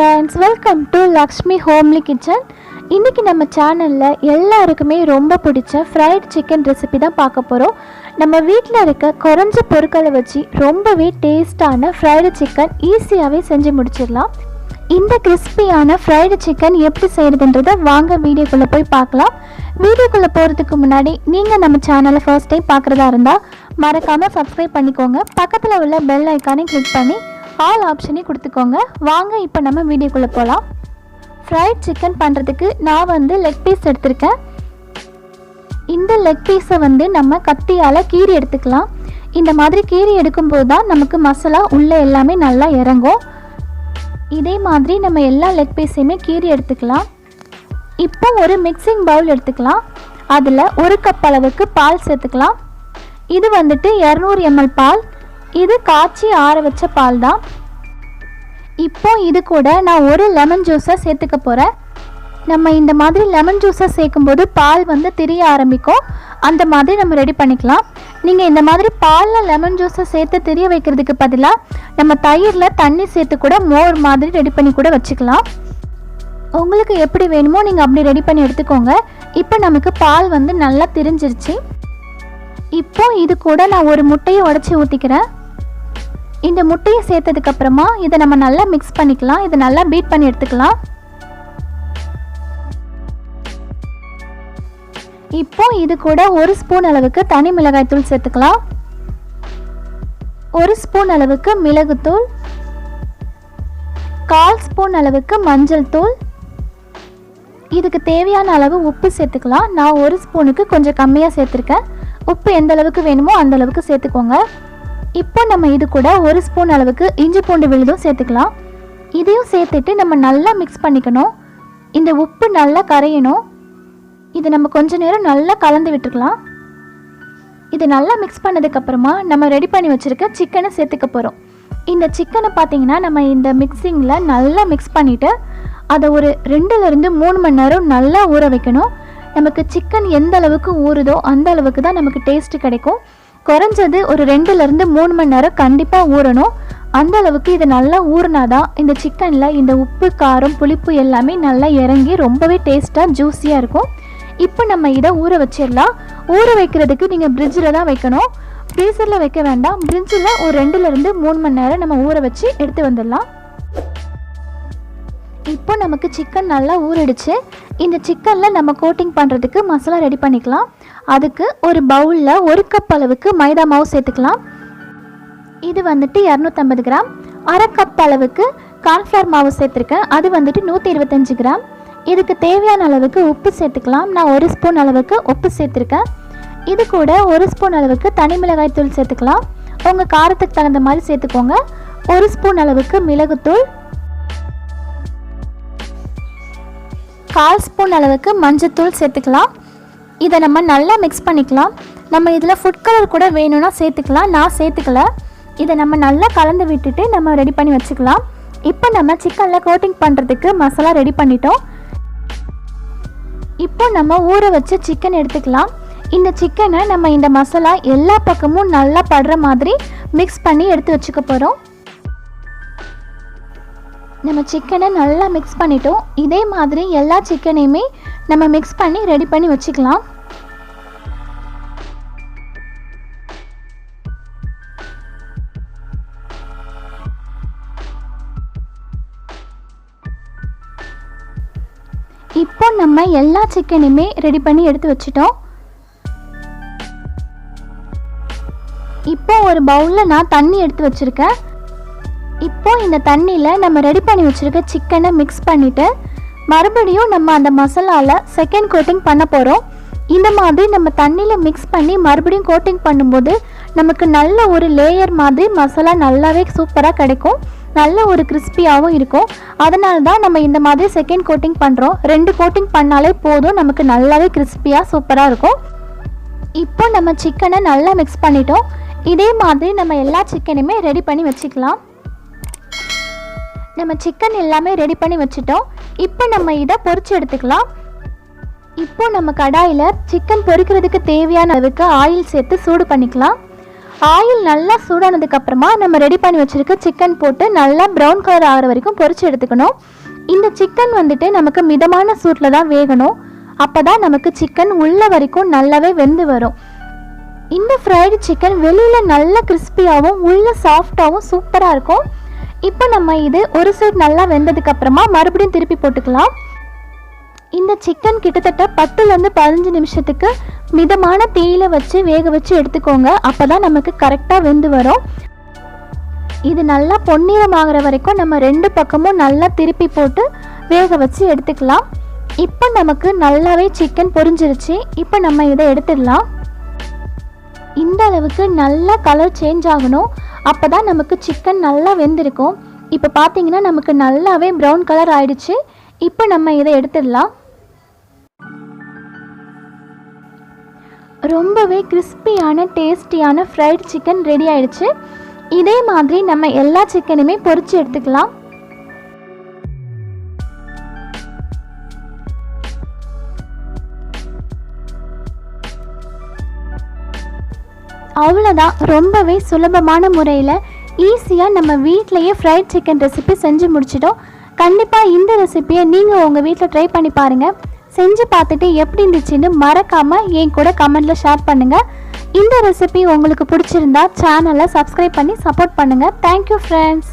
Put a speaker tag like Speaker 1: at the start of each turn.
Speaker 1: friends, welcome to Lakshmi homely kitchen. இன்னைக்கு நம்ம சேனல்ல எல்லாருக்குமே ரொம்ப பிடிச்ச fried chicken ரெசிபி தான் பார்க்க போறோம். நம்ம வீட்ல இருக்க குறஞ்ச பொருட்களை வச்சு ரொம்பவே டேஸ்டான fried chicken ஈஸியாவே செஞ்சு முடிச்சிடலாம். இந்த கிறிஸ்பியான fried chicken எப்படி செய்யறதுன்றதை வாங்க வீடியோக்குள்ள போய் பார்க்கலாம். வீடியோக்குள்ள போறதுக்கு முன்னாடி நீங்க நம்ம சேனலை ஃபர்ஸ்ட் டைம் பார்க்கறதா இருந்தா மறக்காம சப்ஸ்கிரைப் பண்ணிக்கோங்க. பக்கத்துல உள்ள பெல் ஐகானை கிளிக் பண்ணி ஆல் ஆப்ஷனே கொடுத்துக்கோங்க. வாங்க இப்போ நம்ம வீடியோக்குள்ளே போகலாம். ஃப்ரைட் சிக்கன் பண்ணுறதுக்கு நான் லெக் பீஸ் எடுத்திருக்கேன். இந்த லெக் பீஸை நம்ம கத்தியால் கீறி எடுத்துக்கலாம். இந்த மாதிரி கீறி எடுக்கும்போது தான் நமக்கு மசாலா உள்ளே எல்லாமே நல்லா இறங்கும். இதே மாதிரி நம்ம எல்லா லெக் பீஸையுமே கீறி எடுத்துக்கலாம். இப்போ ஒரு மிக்சிங் பவுல் எடுத்துக்கலாம். அதில் 1 கப் அளவுக்கு பால் சேர்த்துக்கலாம். இது 200 ml பால். இது காய்ச்சி ஆற வச்ச பால் தான். இப்போ இது கூட நான் ஒரு லெமன் ஜூஸை சேர்த்துக்க போகிறேன். நம்ம இந்த மாதிரி லெமன் ஜூஸை சேர்க்கும்போது பால் திரிய ஆரம்பிக்கும். அந்த மாதிரி நம்ம ரெடி பண்ணிக்கலாம். நீங்கள் இந்த மாதிரி பாலில் லெமன் ஜூஸை சேர்த்து திரிய வைக்கிறதுக்கு பதிலாக நம்ம தயிரில் தண்ணி சேர்த்து கூட மோர் மாதிரி ரெடி பண்ணி கூட வச்சுக்கலாம். உங்களுக்கு எப்படி வேணுமோ நீங்கள் அப்படி ரெடி பண்ணி எடுத்துக்கோங்க. இப்போ நமக்கு பால் நல்லா திரிஞ்சிருச்சு. இப்போ இது கூட நான் ஒரு முட்டையை உடைச்சி ஊற்றிக்கிறேன். இந்த முட்டையை சேர்த்ததுக்கு அப்புறமா இதை நம்ம நல்லா மிக்ஸ் பண்ணிக்கலாம். இதை நல்லா பீட் பண்ணி எடுத்துக்கலாம். இப்போ இது கூட 1 ஸ்பூன் அளவுக்கு தனி மிளகாய் தூள் சேர்த்துக்கலாம். 1 ஸ்பூன் அளவுக்கு மிளகுத்தூள், 1/4 ஸ்பூன் அளவுக்கு மஞ்சள் தூள், இதுக்கு தேவையான அளவு உப்பு சேர்த்துக்கலாம். நான் 1 ஸ்பூனுக்கு கொஞ்சம் கம்மியாக சேர்த்துருக்கேன். உப்பு எந்த அளவுக்கு வேணுமோ அந்த அளவுக்கு சேர்த்துக்கோங்க. இப்போ நம்ம இது கூட 1 ஸ்பூன் அளவுக்கு இஞ்சி பூண்டு விழுதும் சேர்த்துக்கலாம். இதையும் சேர்த்துட்டு நம்ம நல்லா மிக்ஸ் பண்ணிக்கணும். இந்த உப்பு நல்லா கரையணும். இதை நம்ம கொஞ்ச நேரம் நல்லா கலந்து விட்டுருக்கலாம். இது நல்லா மிக்ஸ் பண்ணதுக்கப்புறமா நம்ம ரெடி பண்ணி வச்சுருக்க சிக்கனை சேர்த்துக்க போகிறோம். இந்த சிக்கனை பார்த்திங்கன்னா நம்ம இந்த மிக்சிங்கில் நல்லா மிக்ஸ் பண்ணிவிட்டு அதை ஒரு 2லேருந்து 3 மணி நேரம் நல்லா ஊற வைக்கணும். நமக்கு சிக்கன் எந்த அளவுக்கு ஊறுதோ அந்த அளவுக்கு தான் நமக்கு டேஸ்ட்டு கிடைக்கும். குறைஞ்சது ஒரு 2லேருந்து 3 மணி நேரம் கண்டிப்பாக ஊறணும். அந்த அளவுக்கு இது நல்லா ஊறினாதான் இந்த சிக்கனில் இந்த உப்பு காரம் புளிப்பு எல்லாமே நல்லா இறங்கி ரொம்பவே டேஸ்ட்டாக ஜூஸியாக இருக்கும். இப்போ நம்ம இதை ஊற வச்சிடலாம். ஊற வைக்கிறதுக்கு நீங்கள் ஃப்ரிட்ஜில் தான் வைக்கணும். ஃப்ரீசரில் வைக்க வேண்டாம். ஃப்ரிட்ஜில் ஒரு 2லேருந்து 3 மணி நேரம் நம்ம ஊற வச்சு எடுத்து வந்துடலாம். இப்போ நமக்கு சிக்கன் நல்லா ஊறிடுச்சு. இந்த சிக்கனில் நம்ம கோட்டிங் பண்ணுறதுக்கு மசாலா ரெடி பண்ணிக்கலாம். அதுக்கு ஒரு பவுலில் 1 கப் அளவுக்கு மைதா மாவு சேர்த்துக்கலாம். இது 250 கிராம். 1/2 கப் அளவுக்கு கார்ன்ஃப்ளவர் மாவு சேர்த்துருக்கேன். அது 125 கிராம். இதுக்கு தேவையான அளவுக்கு உப்பு சேர்த்துக்கலாம். நான் 1 ஸ்பூன் அளவுக்கு உப்பு சேர்த்துருக்கேன். இது கூட 1 ஸ்பூன் அளவுக்கு தனி மிளகாய் தூள் சேர்த்துக்கலாம். உங்கள் காரத்துக்கு தகுந்த மாதிரி சேர்த்துக்கோங்க. 1 ஸ்பூன் அளவுக்கு மிளகுத்தூள், 1/4 ஸ்பூன் அளவுக்கு மஞ்சத்தூள் சேர்த்துக்கலாம். இதை நம்ம நல்லா மிக்ஸ் பண்ணிக்கலாம். நம்ம இதில் ஃபுட் கலர் கூட வேணும்னா சேர்த்துக்கலாம். நான் சேர்த்துக்கல. இதை நம்ம நல்லா கலந்து விட்டுட்டு நம்ம ரெடி பண்ணி வச்சுக்கலாம். இப்போ நம்ம சிக்கனில் கோட்டிங் பண்ணுறதுக்கு மசாலா ரெடி பண்ணிட்டோம். இப்போ நம்ம ஊற வச்ச சிக்கன் எடுத்துக்கலாம். இந்த சிக்கனை நம்ம இந்த மசாலா எல்லா பக்கமும் நல்லா படுற மாதிரி மிக்ஸ் பண்ணி எடுத்து வச்சுக்க போகிறோம். நம்ம சிக்கனை நல்லா மிக்ஸ் பண்ணிட்டோம். இதே மாதிரி எல்லா சிக்கனையுமே நம்ம மிக்ஸ் பண்ணி ரெடி பண்ணி வச்சுக்கலாம். இப்போ நம்ம எல்லா சிக்கனையுமே ரெடி பண்ணி எடுத்து வச்சிட்டோம். இப்போ ஒரு பவுலில் நான் தண்ணி எடுத்து வச்சுருக்கேன். இப்போ இந்த தண்ணியில் நம்ம ரெடி பண்ணி வச்சுருக்க சிக்கனை மிக்ஸ் பண்ணிவிட்டு மறுபடியும் நம்ம அந்த மசாலாவில் செகண்ட் கோட்டிங் பண்ண போகிறோம். இந்த மாதிரி நம்ம தண்ணியில் மிக்ஸ் பண்ணி மறுபடியும் கோட்டிங் பண்ணும்போது நமக்கு நல்ல ஒரு லேயர் மாதிரி மசாலா நல்லாவே சூப்பராக கிடைக்கும். நல்ல ஒரு கிறிஸ்பியாகவும் இருக்கும். அதனால தான் நம்ம இந்த மாதிரி செகண்ட் கோட்டிங் பண்ணுறோம். 2 கோட்டிங் பண்ணாலே போதும், நமக்கு நல்லாவே கிறிஸ்பியாக சூப்பராக இருக்கும். இப்போ நம்ம சிக்கனை நல்லா மிக்ஸ் பண்ணிட்டோம். இதே மாதிரி நம்ம எல்லா சிக்கனையுமே ரெடி பண்ணி வச்சுக்கலாம். நம்ம சிக்கன் எல்லாமே ரெடி பண்ணி வச்சுட்டோம். இப்போ நம்ம இதை பொரிச்சு எடுத்துக்கலாம். இப்போ நம்ம கடாயில் சிக்கன் பொரிக்கிறதுக்கு தேவையான அளவுக்கு ஆயில் சேர்த்து சூடு பண்ணிக்கலாம். ஆயில் நல்லா சூடானதுக்கப்புறமா நம்ம ரெடி பண்ணி வச்சுருக்க சிக்கன் போட்டு நல்லா ப்ரௌன் கலர் ஆகிற வரைக்கும் பொரிச்சு எடுத்துக்கணும். இந்த சிக்கன் வந்துட்டு நமக்கு மிதமான சூட்டில் தான் வேகணும். அப்போ தான் நமக்கு சிக்கன் உள்ள வரைக்கும் நல்லாவே வெந்து வரும். இந்த ஃப்ரைடு சிக்கன் வெளியில் நல்லா கிறிஸ்பியாகவும் உள்ள சாஃப்டாகவும் சூப்பராக இருக்கும். இப்போ நம்ம இது ஒரு சைடு நல்லா வெந்ததுக்கப்புறமா மறுபடியும் திருப்பி போட்டுக்கலாம். இந்த சிக்கன் கிட்டத்தட்ட 10லேருந்து 15 நிமிஷத்துக்கு மிதமான தீயில வச்சு வேக வச்சு எடுத்துக்கோங்க. அப்போ தான் நமக்கு கரெக்டாக வெந்து வரும். இது நல்லா பொன்னிறமாகிற வரைக்கும் நம்ம 2 பக்கமும் நல்லா திருப்பி போட்டு வேக வச்சு எடுத்துக்கலாம். இப்போ நமக்கு நல்லாவே சிக்கன் பொரிஞ்சிருச்சு. இப்போ நம்ம இதை எடுத்துடலாம். இந்த அளவுக்கு நல்லா கலர் சேஞ்ச் ஆகணும். அப்போ தான் நமக்கு சிக்கன் நல்லா வெந்திருக்கும். இப்போ பார்த்தீங்கன்னா நமக்கு நல்லாவே ப்ரௌன் கலர் ஆயிடுச்சு. இப்போ நம்ம இதை எடுத்துடலாம். ரொம்பவே கிறிஸ்பியான டேஸ்டியான ஃப்ரைட் சிக்கன் ரெடி ஆயிடுச்சு. இதே மாதிரி நம்ம எல்லா சிக்கனுமே பொரிச்சு எடுத்துக்கலாம். அவ்வளோதான், ரொம்பவே சுலபமான முறையில் ஈஸியாக நம்ம வீட்டிலையே ஃப்ரைட் சிக்கன் ரெசிபி செஞ்சு முடிச்சிட்டோம். கண்டிப்பாக இந்த ரெசிபியை நீங்கள் உங்கள் வீட்டில் ட்ரை பண்ணி பாருங்கள். செஞ்சு பார்த்துட்டு எப்படி இருந்துச்சுன்னு மறக்காமல் என் கூட கமெண்ட்டில் ஷேர் பண்ணுங்கள். இந்த ரெசிபி உங்களுக்கு பிடிச்சிருந்தா சேனலை சப்ஸ்கிரைப் பண்ணி சப்போர்ட் பண்ணுங்கள். Thank you friends.